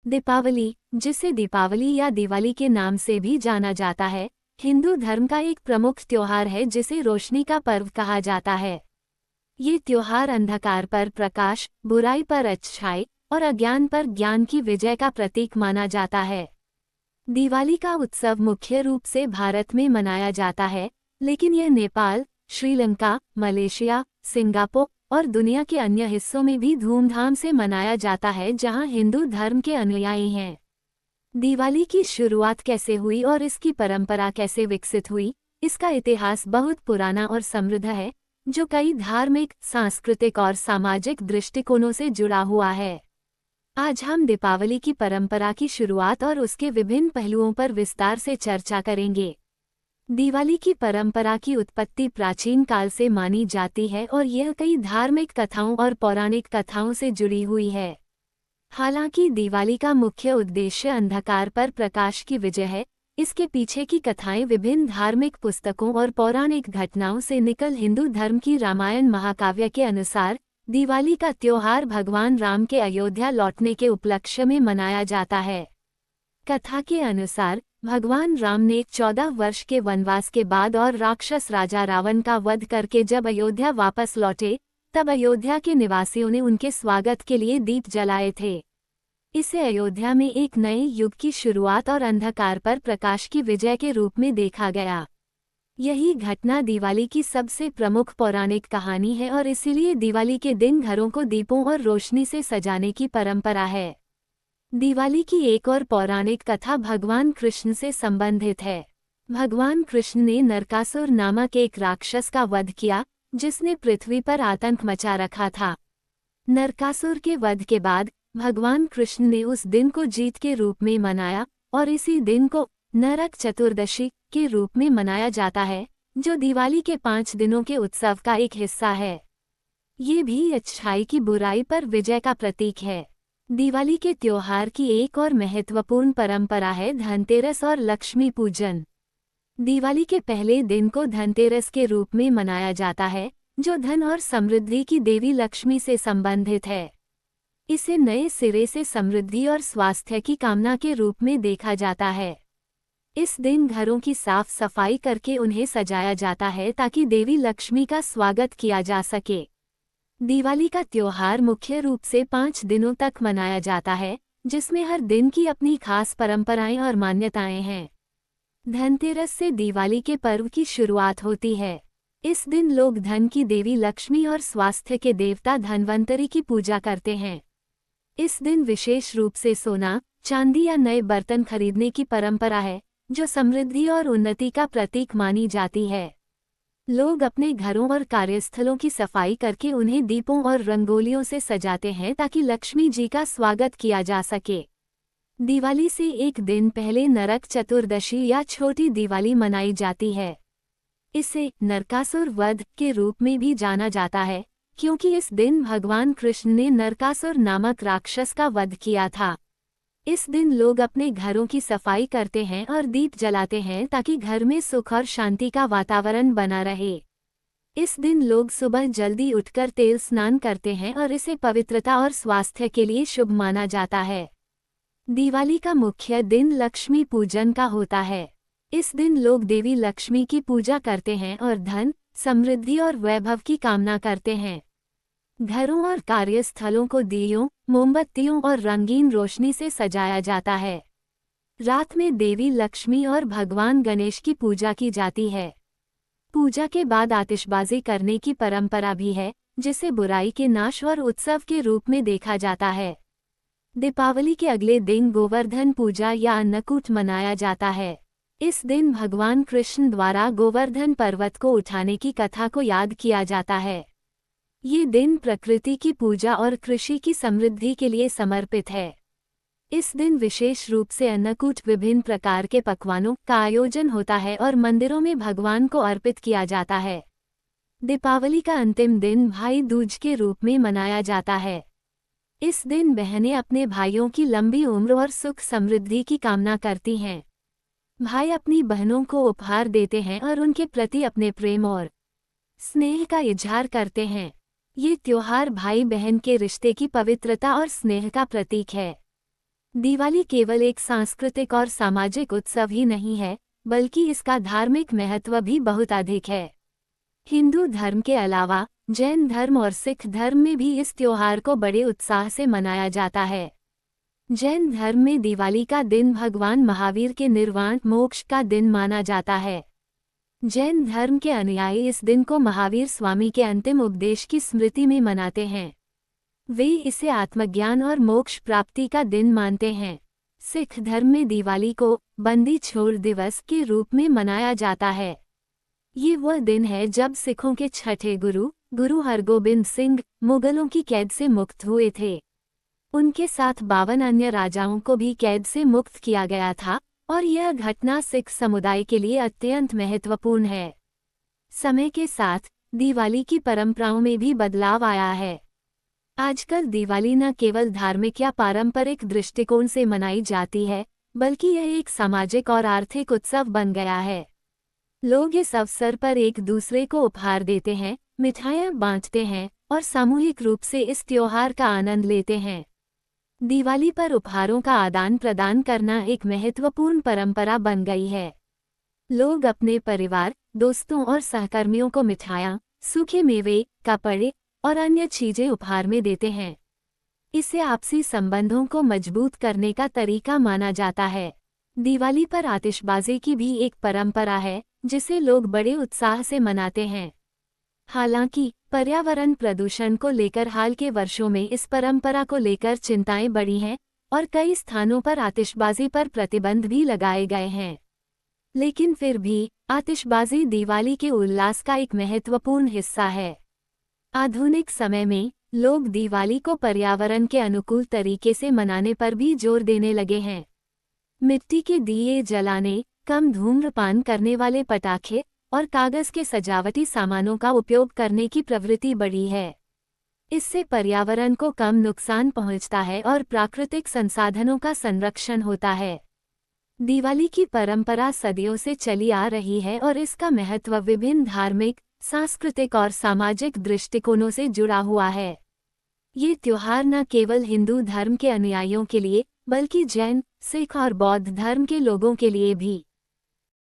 दीपावली, जिसे दीपावली या दिवाली के नाम से भी जाना जाता है, हिंदू धर्म का एक प्रमुख त्योहार है जिसे रोशनी का पर्व कहा जाता है। ये त्योहार अंधकार पर प्रकाश, बुराई पर अच्छाई और अज्ञान पर ज्ञान की विजय का प्रतीक माना जाता है। दिवाली का उत्सव मुख्य रूप से भारत में मनाया जाता है, लेकिन यह नेपाल, श्रीलंका, मलेशिया, सिंगापुर और दुनिया के अन्य हिस्सों में भी धूमधाम से मनाया जाता है जहां हिंदू धर्म के अनुयायी हैं। दिवाली की शुरुआत कैसे हुई और इसकी परंपरा कैसे विकसित हुई, इसका इतिहास बहुत पुराना और समृद्ध है, जो कई धार्मिक, सांस्कृतिक और सामाजिक दृष्टिकोणों से जुड़ा हुआ है। आज हम दीपावली की परंपरा की शुरुआत और उसके विभिन्न पहलुओं पर विस्तार से चर्चा करेंगे। दिवाली की परंपरा की उत्पत्ति प्राचीन काल से मानी जाती है और यह कई धार्मिक कथाओं और पौराणिक कथाओं से जुड़ी हुई है। हालांकि दिवाली का मुख्य उद्देश्य अंधकार पर प्रकाश की विजय है, इसके पीछे की कथाएं विभिन्न धार्मिक पुस्तकों और पौराणिक घटनाओं से निकल हिंदू धर्म की रामायण महाकाव्य के अनुसार दिवाली का त्योहार भगवान राम के अयोध्या लौटने के उपलक्ष्य में मनाया जाता है। कथा के अनुसार भगवान राम ने 14 वर्ष के वनवास के बाद और राक्षस राजा रावण का वध करके जब अयोध्या वापस लौटे, तब अयोध्या के निवासियों ने उनके स्वागत के लिए दीप जलाए थे। इसे अयोध्या में एक नए युग की शुरुआत और अंधकार पर प्रकाश की विजय के रूप में देखा गया। यही घटना दिवाली की सबसे प्रमुख पौराणिक कहानी है और इसीलिए दिवाली के दिन घरों को दीपों और रोशनी से सजाने की परंपरा है। दिवाली की एक और पौराणिक कथा भगवान कृष्ण से संबंधित है। भगवान कृष्ण ने नरकासुर नामक एक राक्षस का वध किया, जिसने पृथ्वी पर आतंक मचा रखा था। नरकासुर के वध के बाद भगवान कृष्ण ने उस दिन को जीत के रूप में मनाया और इसी दिन को नरक चतुर्दशी के रूप में मनाया जाता है, जो दिवाली के 5 दिनों के उत्सव का एक हिस्सा है। ये भी अच्छाई की बुराई पर विजय का प्रतीक है। दिवाली के त्योहार की एक और महत्वपूर्ण परंपरा है धनतेरस और लक्ष्मी पूजन। दिवाली के पहले दिन को धनतेरस के रूप में मनाया जाता है, जो धन और समृद्धि की देवी लक्ष्मी से संबंधित है। इसे नए सिरे से समृद्धि और स्वास्थ्य की कामना के रूप में देखा जाता है। इस दिन घरों की साफ सफाई करके उन्हें सजाया जाता है ताकि देवी लक्ष्मी का स्वागत किया जा सके। दिवाली का त्योहार मुख्य रूप से 5 दिनों तक मनाया जाता है, जिसमें हर दिन की अपनी खास परंपराएं और मान्यताएं हैं। धनतेरस से दिवाली के पर्व की शुरुआत होती है। इस दिन लोग धन की देवी लक्ष्मी और स्वास्थ्य के देवता धन्वंतरी की पूजा करते हैं। इस दिन विशेष रूप से सोना, चांदी या नए बर्तन खरीदने की परंपरा है, जो समृद्धि और उन्नति का प्रतीक मानी जाती है। लोग अपने घरों और कार्यस्थलों की सफाई करके उन्हें दीपों और रंगोलियों से सजाते हैं ताकि लक्ष्मी जी का स्वागत किया जा सके। दिवाली से एक दिन पहले नरक चतुर्दशी या छोटी दिवाली मनाई जाती है। इसे नरकासुर वध के रूप में भी जाना जाता है, क्योंकि इस दिन भगवान कृष्ण ने नरकासुर नामक राक्षस का वध किया था। इस दिन लोग अपने घरों की सफाई करते हैं और दीप जलाते हैं ताकि घर में सुख और शांति का वातावरण बना रहे। इस दिन लोग सुबह जल्दी उठकर तेल स्नान करते हैं और इसे पवित्रता और स्वास्थ्य के लिए शुभ माना जाता है। दिवाली का मुख्य दिन लक्ष्मी पूजन का होता है। इस दिन लोग देवी लक्ष्मी की पूजा करते हैं और धन, समृद्धि और वैभव की कामना करते हैं। घरों और कार्यस्थलों को दियों, मोमबत्तियों और रंगीन रोशनी से सजाया जाता है। रात में देवी लक्ष्मी और भगवान गणेश की पूजा की जाती है। पूजा के बाद आतिशबाजी करने की परंपरा भी है, जिसे बुराई के नाश और उत्सव के रूप में देखा जाता है। दीपावली के अगले दिन गोवर्धन पूजा या अन्नकूट मनाया जाता है। इस दिन भगवान कृष्ण द्वारा गोवर्धन पर्वत को उठाने की कथा को याद किया जाता है। ये दिन प्रकृति की पूजा और कृषि की समृद्धि के लिए समर्पित है। इस दिन विशेष रूप से अन्नकूट विभिन्न प्रकार के पकवानों का आयोजन होता है और मंदिरों में भगवान को अर्पित किया जाता है। दीपावली का अंतिम दिन भाई दूज के रूप में मनाया जाता है। इस दिन बहनें अपने भाइयों की लंबी उम्र और सुख समृद्धि की कामना करती हैं। भाई अपनी बहनों को उपहार देते हैं और उनके प्रति अपने प्रेम और स्नेह का इजहार करते हैं। ये त्योहार भाई बहन के रिश्ते की पवित्रता और स्नेह का प्रतीक है। दिवाली केवल एक सांस्कृतिक और सामाजिक उत्सव ही नहीं है, बल्कि इसका धार्मिक महत्व भी बहुत अधिक है। हिंदू धर्म के अलावा जैन धर्म और सिख धर्म में भी इस त्योहार को बड़े उत्साह से मनाया जाता है। जैन धर्म में दिवाली का दिन भगवान महावीर के निर्वाण मोक्ष का दिन माना जाता है। जैन धर्म के अनुयायी इस दिन को महावीर स्वामी के अंतिम उपदेश की स्मृति में मनाते हैं। वे इसे आत्मज्ञान और मोक्ष प्राप्ति का दिन मानते हैं। सिख धर्म में दिवाली को बंदी छोड़ दिवस के रूप में मनाया जाता है। ये वह दिन है जब सिखों के छठे गुरु हरगोबिंद सिंह मुगलों की कैद से मुक्त हुए थे। उनके साथ 52 अन्य राजाओं को भी कैद से मुक्त किया गया था और यह घटना सिख समुदाय के लिए अत्यंत महत्वपूर्ण है। समय के साथ दिवाली की परंपराओं में भी बदलाव आया है। आजकल दिवाली न केवल धार्मिक या पारंपरिक दृष्टिकोण से मनाई जाती है, बल्कि यह एक सामाजिक और आर्थिक उत्सव बन गया है। लोग इस अवसर पर एक दूसरे को उपहार देते हैं, मिठाइयाँ बांटते हैं और सामूहिक रूप से इस त्योहार का आनंद लेते हैं। दिवाली पर उपहारों का आदान प्रदान करना एक महत्वपूर्ण परंपरा बन गई है। लोग अपने परिवार, दोस्तों और सहकर्मियों को मिठाइयाँ, सूखे मेवे, कपड़े और अन्य चीजें उपहार में देते हैं। इसे आपसी संबंधों को मजबूत करने का तरीका माना जाता है। दिवाली पर आतिशबाजी की भी एक परंपरा है, जिसे लोग बड़े उत्साह से मनाते हैं। हालांकि पर्यावरण प्रदूषण को लेकर हाल के वर्षों में इस परंपरा को लेकर चिंताएं बढ़ी हैं और कई स्थानों पर आतिशबाजी पर प्रतिबंध भी लगाए गए हैं। लेकिन फिर भी आतिशबाजी दिवाली के उल्लास का एक महत्वपूर्ण हिस्सा है। आधुनिक समय में लोग दिवाली को पर्यावरण के अनुकूल तरीके से मनाने पर भी जोर देने लगे हैं। मिट्टी के दिए जलाने, कम धूम्रपान करने वाले पटाखे और कागज के सजावटी सामानों का उपयोग करने की प्रवृत्ति बढ़ी है। इससे पर्यावरण को कम नुकसान पहुंचता है और प्राकृतिक संसाधनों का संरक्षण होता है। दिवाली की परंपरा सदियों से चली आ रही है और इसका महत्व विभिन्न धार्मिक, सांस्कृतिक और सामाजिक दृष्टिकोणों से जुड़ा हुआ है। ये त्योहार न केवल हिंदू धर्म के अनुयायियों के लिए, बल्कि जैन, सिख और बौद्ध धर्म के लोगों के लिए भी